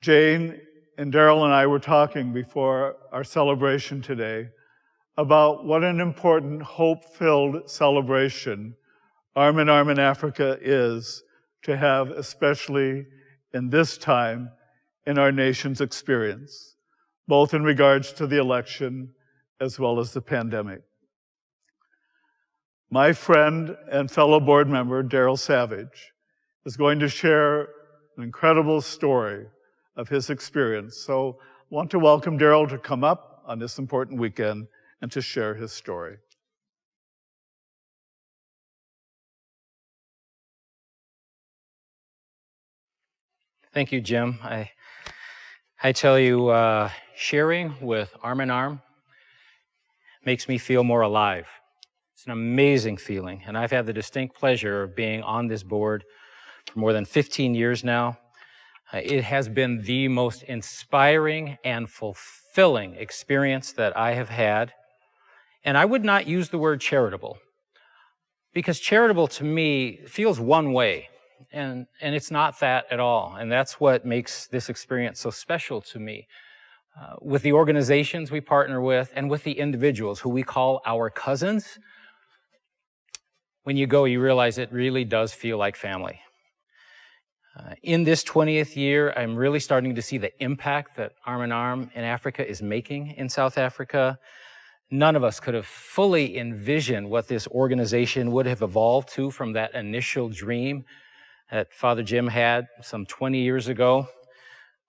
Jane and Daryl and I were talking before our celebration today about what an important hope-filled celebration Arm in Arm in Africa is to have, especially in this time in our nation's experience, both in regards to the election as well as the pandemic. My friend and fellow board member, Daryl Savage, is going to share an incredible story of his experience. So I want to welcome Daryl to come up on this important weekend and to share his story. Thank you, Jim. I tell you, sharing with Arm in Arm makes me feel more alive. It's an amazing feeling, and I've had the distinct pleasure of being on this board for more than 15 years now. It has been the most inspiring and fulfilling experience that I have had. And I would not use the word charitable, because charitable to me feels one way, and it's not that at all. And that's what makes this experience so special to me. With the organizations we partner with and with the individuals who we call our cousins, when you go, you realize it really does feel like family. In this 20th year, I'm really starting to see the impact that Arm in Arm in Africa is making in South Africa. None of us could have fully envisioned what this organization would have evolved to from that initial dream that Father Jim had some 20 years ago,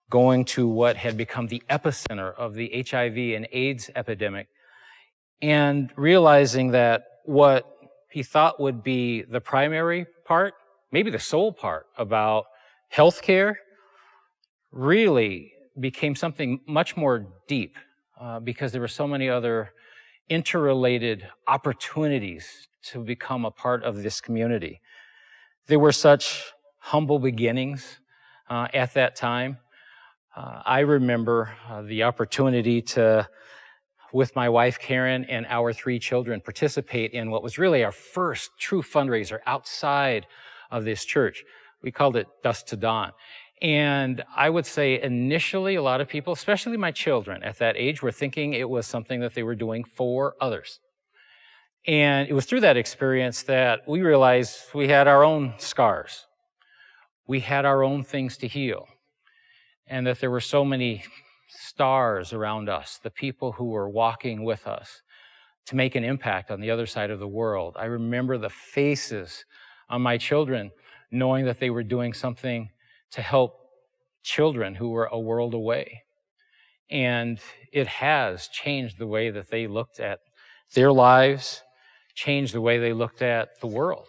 going to what had become the epicenter of the HIV and AIDS epidemic, and realizing that what he thought would be the primary part, maybe the sole part about healthcare, really became something much more deep because there were so many other interrelated opportunities to become a part of this community. There were such humble beginnings at that time. I remember the opportunity to, with my wife Karen and our 3 children, participate in what was really our first true fundraiser outside of this church. We called it Dusk to Dawn. And I would say initially a lot of people, especially my children at that age, were thinking it was something that they were doing for others. And it was through that experience that we realized we had our own scars. We had our own things to heal. And that there were so many stars around us, the people who were walking with us to make an impact on the other side of the world. I remember the faces on my children knowing that they were doing something to help children who were a world away. And it has changed the way that they looked at their lives, changed the way they looked at the world.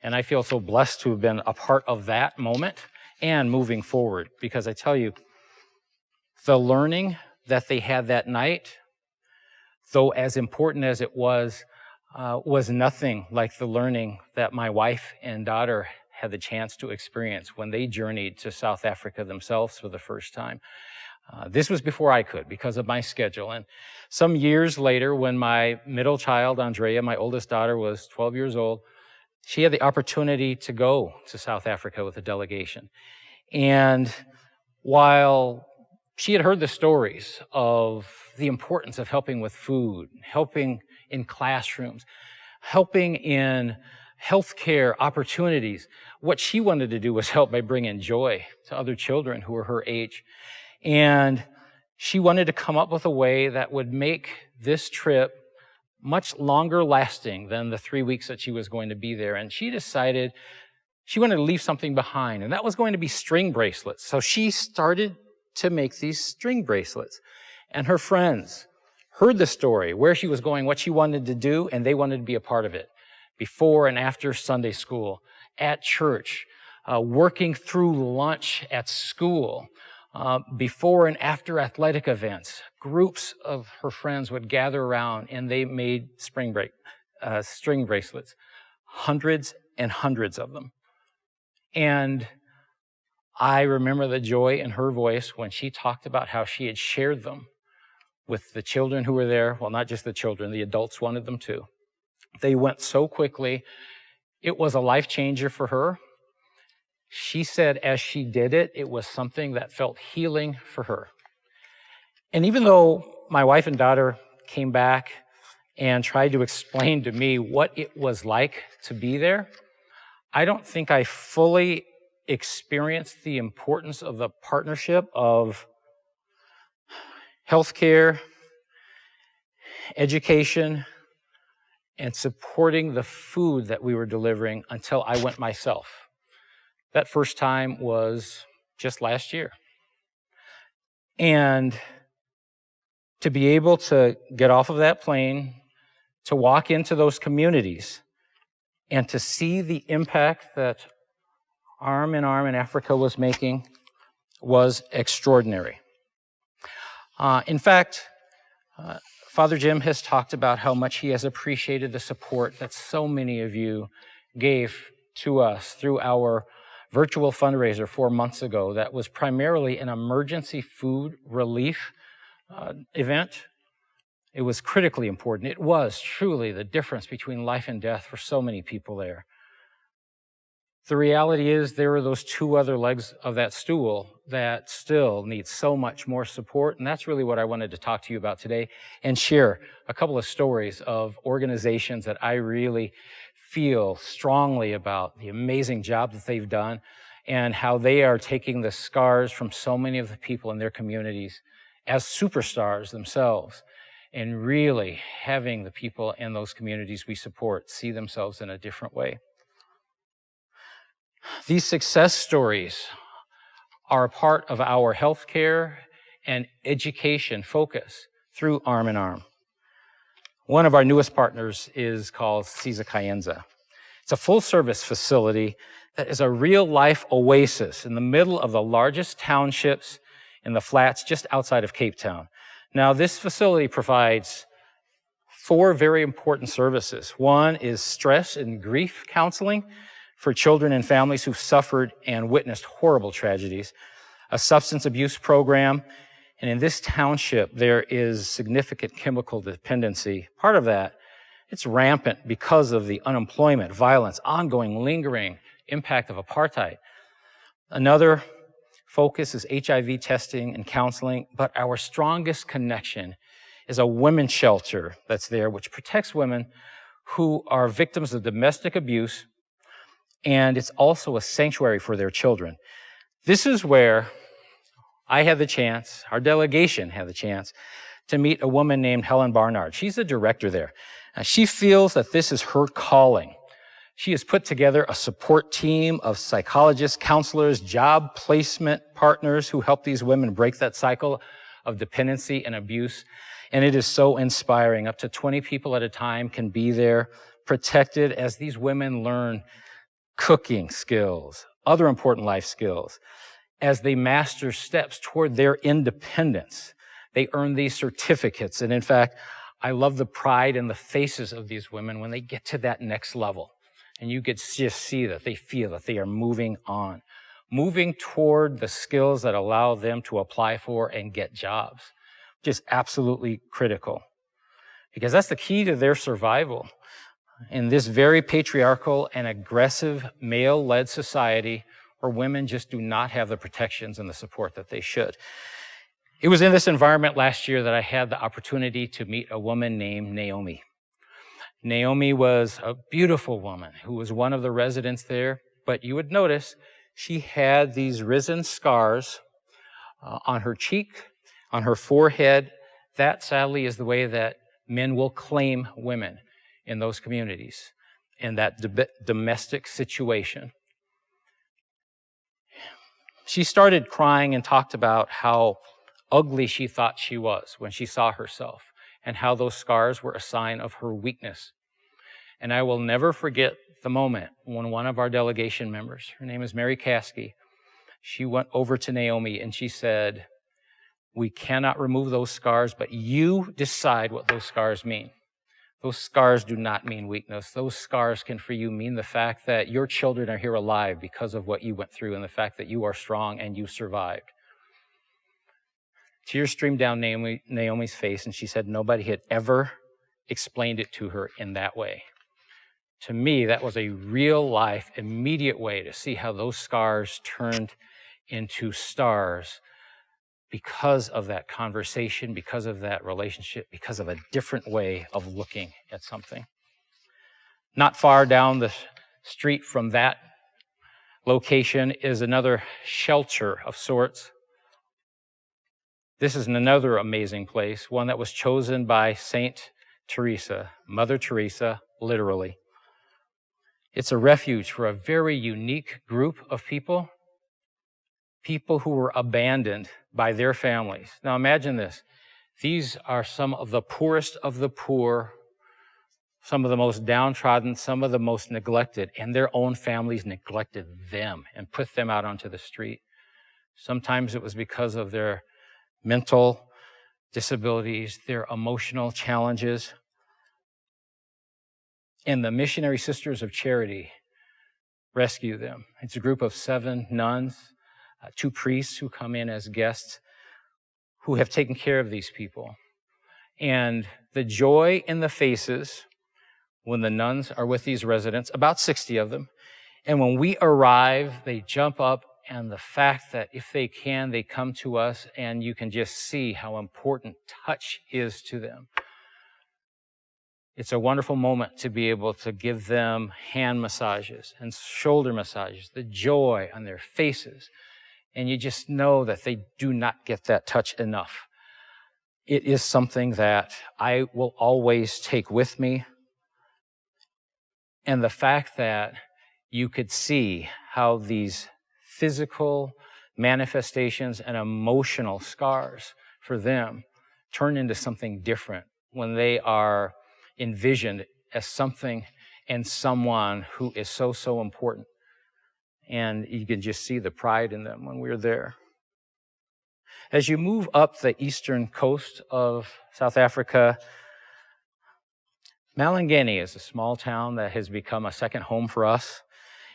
And I feel so blessed to have been a part of that moment and moving forward, because I tell you, the learning that they had that night, though as important as it was nothing like the learning that my wife and daughter had the chance to experience when they journeyed to South Africa themselves for the first time. This was before I could because of my schedule. And some years later, when my middle child, Andrea, my oldest daughter, was 12 years old, she had the opportunity to go to South Africa with a delegation. And while she had heard the stories of the importance of helping with food, helping in classrooms, helping in healthcare opportunities, what she wanted to do was help by bringing joy to other children who were her age. And she wanted to come up with a way that would make this trip much longer lasting than the 3 weeks that she was going to be there. And she decided she wanted to leave something behind, and that was going to be string bracelets. So she started to make these string bracelets. And her friends heard the story, where she was going, what she wanted to do, and they wanted to be a part of it. Before and after Sunday school, at church, working through lunch at school, before and after athletic events, groups of her friends would gather around and they made string bracelets, hundreds and hundreds of them. And I remember the joy in her voice when she talked about how she had shared them with the children who were there. Well, not just the children, the adults wanted them too. They went so quickly. It was a life changer for her. She said as she did it, it was something that felt healing for her. And even though my wife and daughter came back and tried to explain to me what it was like to be there, I don't think I fully experienced the importance of the partnership of healthcare, education, and supporting the food that we were delivering until I went myself. That first time was just last year. And to be able to get off of that plane, to walk into those communities, and to see the impact that Arm in Arm in Africa was making was extraordinary. In fact, Father Jim has talked about how much he has appreciated the support that so many of you gave to us through our virtual fundraiser 4 months ago that was primarily an emergency food relief event. It was critically important. It was truly the difference between life and death for so many people there. The reality is there are those two other legs of that stool that still need so much more support, and that's really what I wanted to talk to you about today and share a couple of stories of organizations that I really feel strongly about the amazing job that they've done and how they are taking the scars from so many of the people in their communities as superstars themselves and really having the people in those communities we support see themselves in a different way. These success stories are a part of our healthcare and education focus through Arm in Arm. One of our newest partners is called SJA Appeal. It's a full-service facility that is a real-life oasis in the middle of the largest townships in the flats just outside of Cape Town. Now, this facility provides 4 very important services. One is stress and grief counseling for children and families who've suffered and witnessed horrible tragedies, a substance abuse program, and in this township, there is significant chemical dependency. Part of that, it's rampant because of the unemployment, violence, ongoing, lingering impact of apartheid. Another focus is HIV testing and counseling, but our strongest connection is a women's shelter that's there, which protects women who are victims of domestic abuse, and it's also a sanctuary for their children. This is where I had the chance, our delegation had the chance, to meet a woman named Helen Barnard. She's the director there. She feels that this is her calling. She has put together a support team of psychologists, counselors, job placement partners who help these women break that cycle of dependency and abuse. And it is so inspiring. Up to 20 people at a time can be there, protected as these women learn cooking skills, other important life skills. As they master steps toward their independence, they earn these certificates. And in fact, I love the pride in the faces of these women when they get to that next level. And you could just see that they feel that they are moving on, moving toward the skills that allow them to apply for and get jobs, which is absolutely critical. Because that's the key to their survival. In this very patriarchal and aggressive male-led society where women just do not have the protections and the support that they should. It was in this environment last year that I had the opportunity to meet a woman named Naomi. Naomi was a beautiful woman who was one of the residents there, but you would notice she had these risen scars on her cheek, on her forehead. That, sadly, is the way that men will claim women in those communities, in that domestic situation. She started crying and talked about how ugly she thought she was when she saw herself and how those scars were a sign of her weakness. And I will never forget the moment when one of our delegation members, her name is Mary Caskey, she went over to Naomi and she said, "We cannot remove those scars, but you decide what those scars mean. Those scars do not mean weakness. Those scars can for you mean the fact that your children are here alive because of what you went through and the fact that you are strong and you survived." Tears streamed down Naomi's face, and she said nobody had ever explained it to her in that way. To me, that was a real life, immediate way to see how those scars turned into stars because of that conversation, because of that relationship, because of a different way of looking at something. Not far down the street from that location is another shelter of sorts. This is another amazing place, one that was chosen by Saint Teresa, Mother Teresa, literally. It's a refuge for a very unique group of people who were abandoned by their families. Now imagine this. These are some of the poorest of the poor, some of the most downtrodden, some of the most neglected, and their own families neglected them and put them out onto the street. Sometimes it was because of their mental disabilities, their emotional challenges. And the Missionary Sisters of Charity rescue them. It's a group of 7 nuns, 2 priests who come in as guests who have taken care of these people. And the joy in the faces when the nuns are with these residents, about 60 of them, and when we arrive, they jump up, and the fact that if they can, they come to us, and you can just see how important touch is to them. It's a wonderful moment to be able to give them hand massages and shoulder massages, the joy on their faces. And you just know that they do not get that touch enough. It is something that I will always take with me. And the fact that you could see how these physical manifestations and emotional scars for them turn into something different when they are envisioned as something and someone who is so, so important. And you can just see the pride in them when we're there. As you move up the eastern coast of South Africa, Malangeni is a small town that has become a second home for us.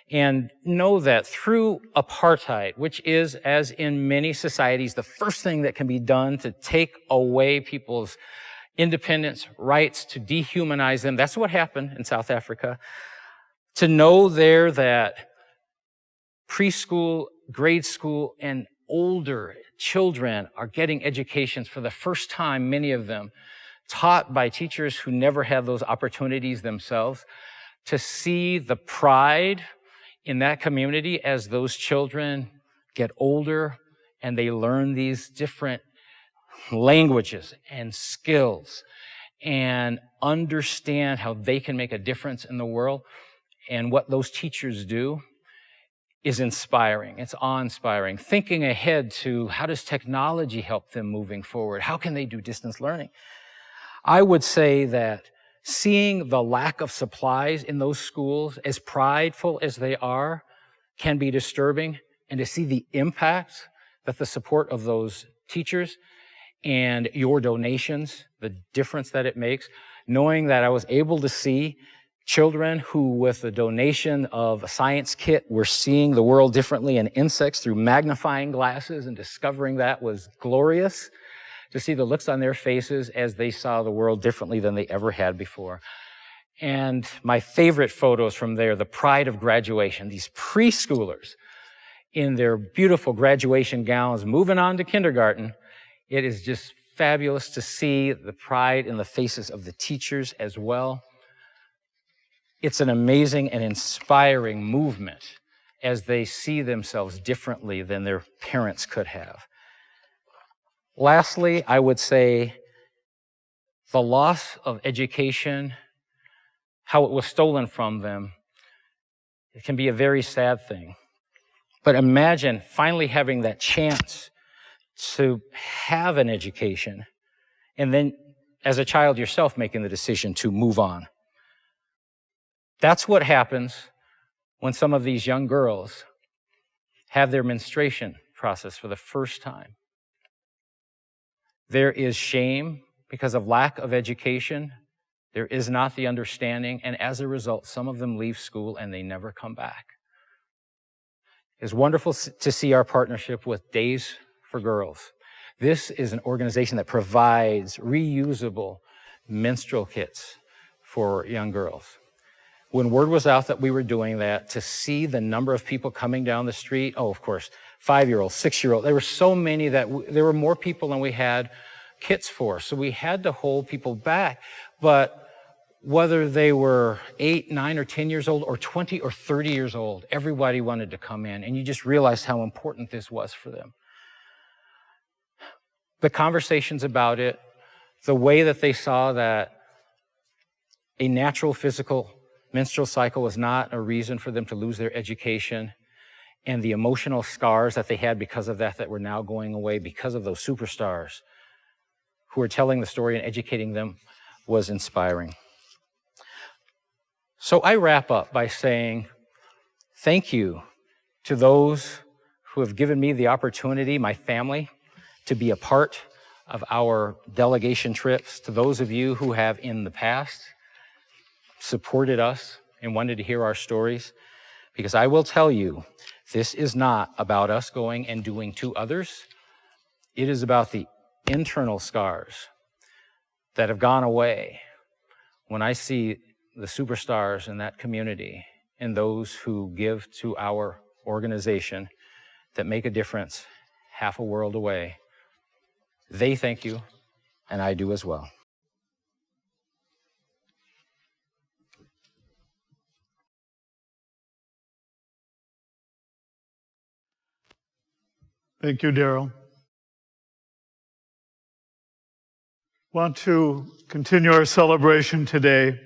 And know that through apartheid, which is, as in many societies, the first thing that can be done to take away people's independence, rights, to dehumanize them, that's what happened in South Africa. To know there that preschool, grade school, and older children are getting educations for the first time, many of them, taught by teachers who never had those opportunities themselves, to see the pride in that community as those children get older and they learn these different languages and skills and understand how they can make a difference in the world and what those teachers do is inspiring. It's awe-inspiring. Thinking ahead to how does technology help them moving forward? How can they do distance learning? I would say that seeing the lack of supplies in those schools, as prideful as they are, can be disturbing. And to see the impact that the support of those teachers and your donations, the difference that it makes, knowing that I was able to see children who, with the donation of a science kit, were seeing the world differently and insects through magnifying glasses, and discovering that was glorious. To see the looks on their faces as they saw the world differently than they ever had before. And my favorite photos from there, the pride of graduation, these preschoolers in their beautiful graduation gowns moving on to kindergarten. It is just fabulous to see the pride in the faces of the teachers as well. It's an amazing and inspiring movement as they see themselves differently than their parents could have. Lastly, I would say the loss of education, how it was stolen from them, it can be a very sad thing. But imagine finally having that chance to have an education and then as a child yourself making the decision to move on. That's what happens when some of these young girls have their menstruation process for the first time. There is shame because of lack of education. There is not the understanding, and as a result, some of them leave school and they never come back. It's wonderful to see our partnership with Days for Girls. This is an organization that provides reusable menstrual kits for young girls. When word was out that we were doing that, to see the number of people coming down the street, oh, of course, 5-year-olds, 6-year-olds, there were so many that there were more people than we had kits for. So we had to hold people back. But whether they were 8, 9, or 10 years old, or 20 or 30 years old, everybody wanted to come in. And you just realized how important this was for them. The conversations about it, the way that they saw that a natural physical menstrual cycle was not a reason for them to lose their education, and the emotional scars that they had because of that were now going away because of those superstars who were telling the story and educating them, was inspiring. So I wrap up by saying thank you to those who have given me the opportunity, my family, to be a part of our delegation trips, to those of you who have in the past supported us and wanted to hear our stories, because I will tell you, this is not about us going and doing to others. It is about the internal scars that have gone away when I see the superstars in that community and those who give to our organization that make a difference half a world away. They thank you, and I do as well. Thank you, Daryl. Want to continue our celebration today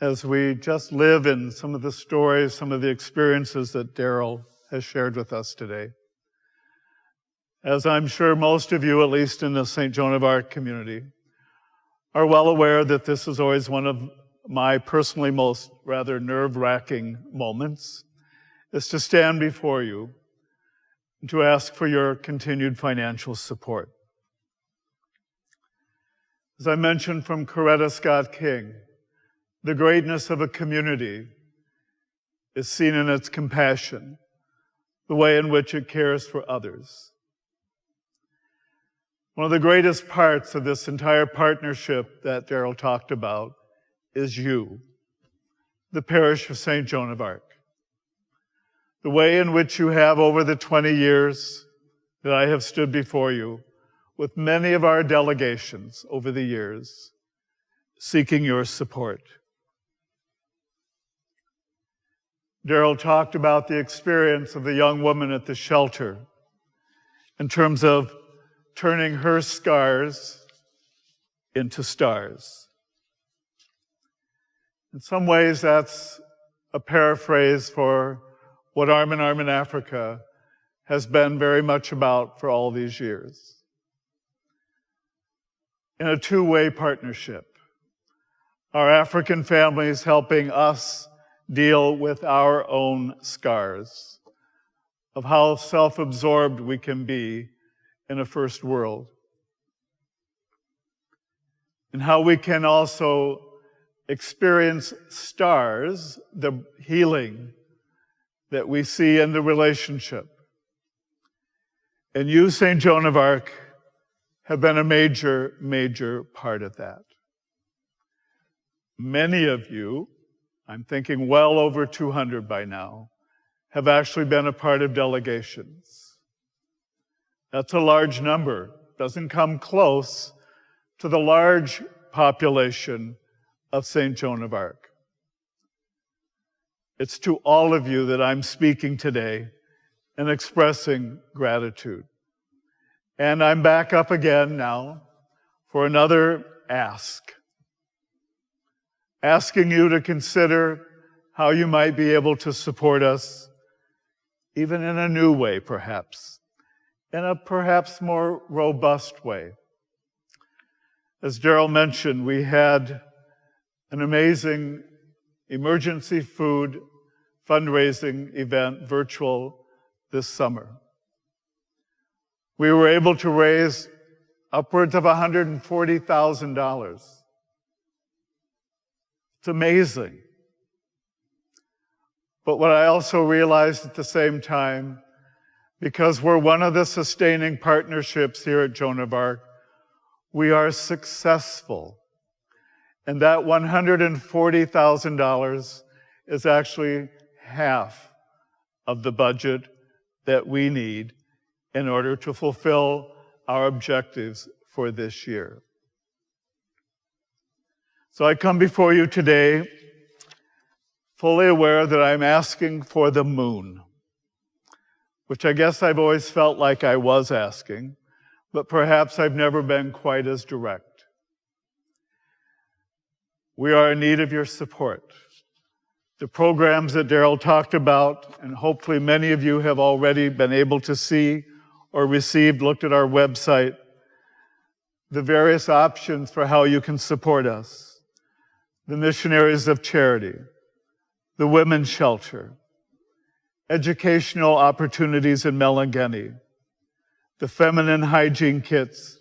as we just live in some of the stories, some of the experiences that Daryl has shared with us today. As I'm sure most of you, at least in the St. Joan of Arc community, are well aware that this is always one of my personally most rather nerve-wracking moments, is to stand before you and to ask for your continued financial support. As I mentioned from Coretta Scott King, the greatness of a community is seen in its compassion, the way in which it cares for others. One of the greatest parts of this entire partnership that Daryl talked about is you, the parish of St. Joan of Arc. The way in which you have, over the 20 years that I have stood before you, with many of our delegations over the years, seeking your support. Daryl talked about the experience of the young woman at the shelter in terms of turning her scars into stars. In some ways, that's a paraphrase for what Arm in Arm in Africa has been very much about for all these years. In a two-way partnership, our African families helping us deal with our own scars of how self-absorbed we can be in a first world, and how we can also experience stars, the healing that we see in the relationship. And you, St. Joan of Arc, have been a major, major part of that. Many of you, I'm thinking well over 200 by now, have actually been a part of delegations. That's a large number. Doesn't come close to the large population of St. Joan of Arc. It's to all of you that I'm speaking today and expressing gratitude. And I'm back up again now for another ask. Asking you to consider how you might be able to support us, even in a new way, perhaps, in a perhaps more robust way. As Daryl mentioned, we had an amazing emergency food fundraising event, virtual, this summer. We were able to raise upwards of $140,000. It's amazing. But what I also realized at the same time, because we're one of the sustaining partnerships here at Joan of Arc, we are successful And that $140,000 is actually half of the budget that we need in order to fulfill our objectives for this year. So I come before you today fully aware that I'm asking for the moon, which I guess I've always felt like I was asking, but perhaps I've never been quite as direct. We are in need of your support. The programs that Daryl talked about, and hopefully many of you have already been able to see or received, looked at our website, the various options for how you can support us. The Missionaries of Charity, the Women's Shelter, educational opportunities in Melangeni, the feminine hygiene kits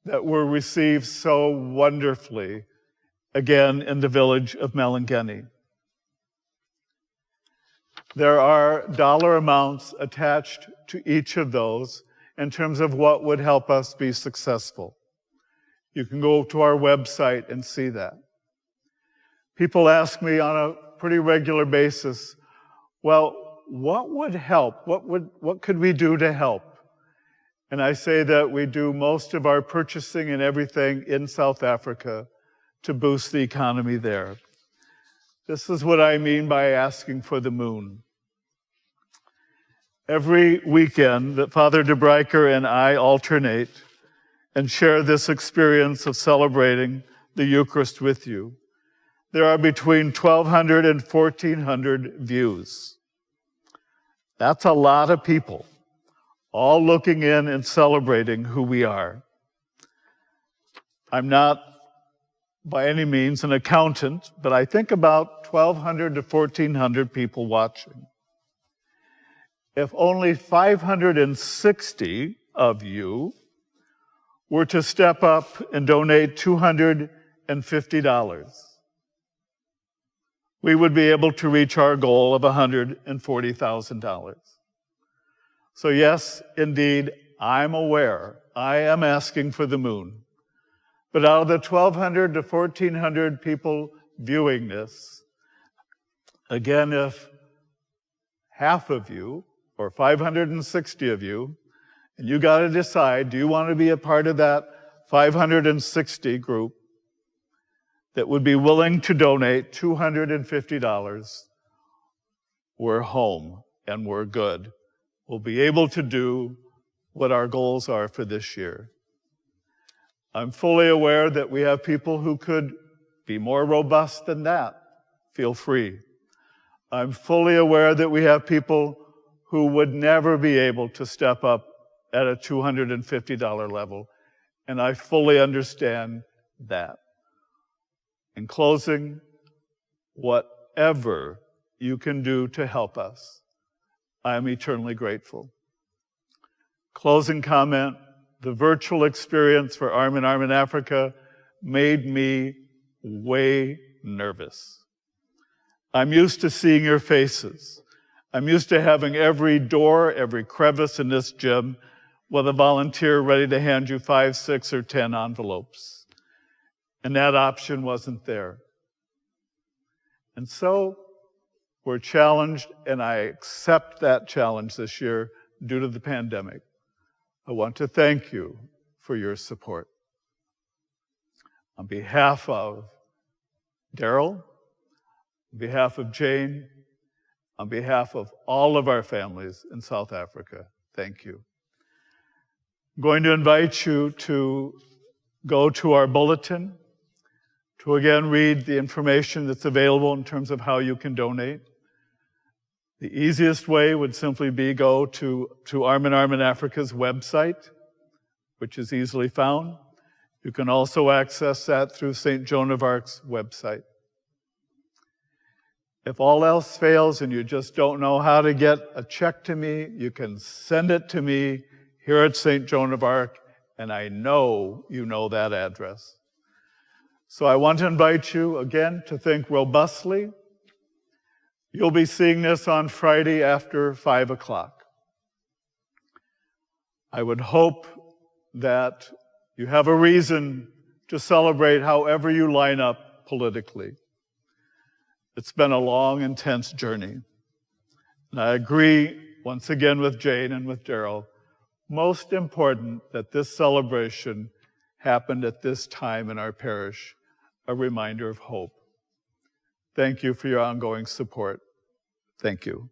that were received so wonderfully again in the village of Melangeni. There are dollar amounts attached to each of those in terms of what would help us be successful. You can go to our website and see that. People ask me on a pretty regular basis, well, what would help? What could we do to help? And I say that we do most of our purchasing and everything in South Africa to boost the economy there. This is what I mean by asking for the moon. Every weekend that Father De Breiker and I alternate and share this experience of celebrating the Eucharist with you, there are between 1,200 and 1,400 views. That's a lot of people, all looking in and celebrating who we are. I'm not by any means an accountant, but I think about 1,200 to 1,400 people watching. If only 560 of you were to step up and donate $250, we would be able to reach our goal of $140,000. So yes, indeed, I'm aware I am asking for the moon. But out of the 1,200 to 1,400 people viewing this, again, if half of you, or 560 of you, and you got to decide, do you want to be a part of that 560 group that would be willing to donate $250, we're home and we're good. We'll be able to do what our goals are for this year. I'm fully aware that we have people who could be more robust than that. Feel free. I'm fully aware that we have people who would never be able to step up at a $250 level, and I fully understand that. In closing, whatever you can do to help us, I am eternally grateful. Closing comment, the virtual experience for Arm in Arm in Africa made me way nervous. I'm used to seeing your faces. I'm used to having every door, every crevice in this gym with a volunteer ready to hand you 5, 6, or 10 envelopes. And that option wasn't there. And so we're challenged, and I accept that challenge this year due to the pandemic. I want to thank you for your support. On behalf of Daryl, on behalf of Jane, on behalf of all of our families in South Africa, thank you. I'm going to invite you to go to our bulletin to again read the information that's available in terms of how you can donate. The easiest way would simply be go to Arm in Arm in Africa's website, which is easily found. You can also access that through St. Joan of Arc's website. If all else fails and you just don't know how to get a check to me, you can send it to me here at St. Joan of Arc, and I know you know that address. So I want to invite you again to think robustly. You'll be seeing this on Friday after 5 o'clock. I would hope that you have a reason to celebrate however you line up politically. It's been a long, intense journey. And I agree once again with Jane and with Daryl, most important that this celebration happened at this time in our parish, a reminder of hope. Thank you for your ongoing support. Thank you.